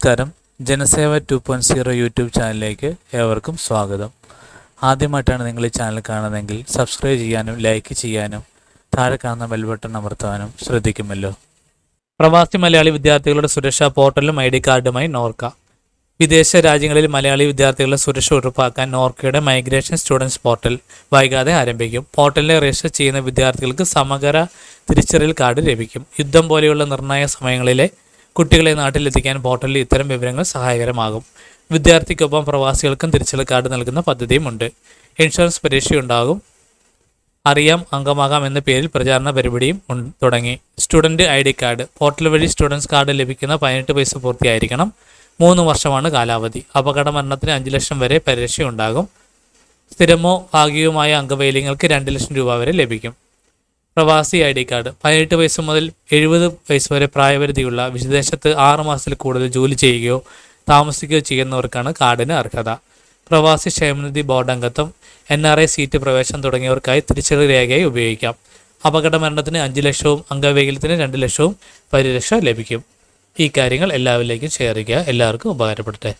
നമസ്കാരം. ജനസേവ 2.0 യൂട്യൂബ് ചാനലിലേക്ക് ഏവർക്കും സ്വാഗതം. ആദ്യമായിട്ടാണ് നിങ്ങൾ ഈ ചാനൽ കാണുന്നതെങ്കിൽ സബ്സ്ക്രൈബ് ചെയ്യാനും ലൈക്ക് ചെയ്യാനും താഴെ കാണുന്ന ബെൽ ബട്ടൺ അമർത്താനും ശ്രദ്ധിക്കുമല്ലോ. പ്രവാസി മലയാളി വിദ്യാർത്ഥികളുടെ സുരക്ഷാ പോർട്ടലും ID കാർഡുമായി നോർക്ക. വിദേശ രാജ്യങ്ങളിൽ മലയാളി വിദ്യാർത്ഥികളുടെ സുരക്ഷ ഉറപ്പാക്കാൻ നോർക്കയുടെ മൈഗ്രേഷൻ സ്റ്റുഡൻസ് പോർട്ടൽ വൈകാതെ ആരംഭിക്കും. പോർട്ടലിൽ രജിസ്റ്റർ ചെയ്യുന്ന വിദ്യാർത്ഥികൾക്ക് സമഗ്ര തിരിച്ചറിയൽ കാർഡ് ലഭിക്കും. യുദ്ധം പോലെയുള്ള നിർണായക സമയങ്ങളിലെ കുട്ടികളെ നാട്ടിലെത്തിക്കാൻ പോർട്ടലിൽ ഇത്തരം വിവരങ്ങൾ സഹായകരമാകും. വിദ്യാർത്ഥിക്കൊപ്പം പ്രവാസികൾക്കും തിരിച്ചറിയൽ കാർഡ് നൽകുന്ന പദ്ധതിയുമുണ്ട്. ഇൻഷുറൻസ് പരീക്ഷയുണ്ടാകും. അറിയാം അംഗമാകാം എന്ന പേരിൽ പ്രചാരണ പരിപാടിയും തുടങ്ങി. സ്റ്റുഡൻറ് ID കാർഡ് പോർട്ടൽ വഴി സ്റ്റുഡൻസ് കാർഡ് ലഭിക്കുന്ന 18 വയസ്സ് പൂർത്തിയായിരിക്കണം. 3 വർഷമാണ് കാലാവധി. അപകട മരണത്തിന് 5 ലക്ഷം വരെ പരിരക്ഷയുണ്ടാകും. സ്ഥിരമോ ഭാഗികവുമായ അംഗവൈകല്യങ്ങൾക്ക് 2 ലക്ഷം രൂപ വരെ ലഭിക്കും. പ്രവാസി ID കാർഡ് 18 വയസ്സ് മുതൽ 70 വയസ്സ് വരെ പ്രായപരിധിയുള്ള വിദേശത്ത് 6 മാസത്തിൽ കൂടുതൽ ജോലി ചെയ്യുകയോ താമസിക്കുകയോ ചെയ്യുന്നവർക്കാണ് കാർഡിന് അർഹത. പ്രവാസി ക്ഷേമനിധി ബോർഡ് അംഗത്വം, NRI സീറ്റ് പ്രവേശനം തുടങ്ങിയവർക്കായി തിരിച്ചറിയൽ രേഖയായി ഉപയോഗിക്കാം. അപകട മരണത്തിന് 5 ലക്ഷവും അംഗവൈകല്യത്തിന് 2 ലക്ഷവും പരിരക്ഷ ലഭിക്കും. ഈ കാര്യങ്ങൾ എല്ലാവരിലേക്കും ഷെയർ ചെയ്യുക. എല്ലാവർക്കും ഉപകാരപ്പെടട്ടെ.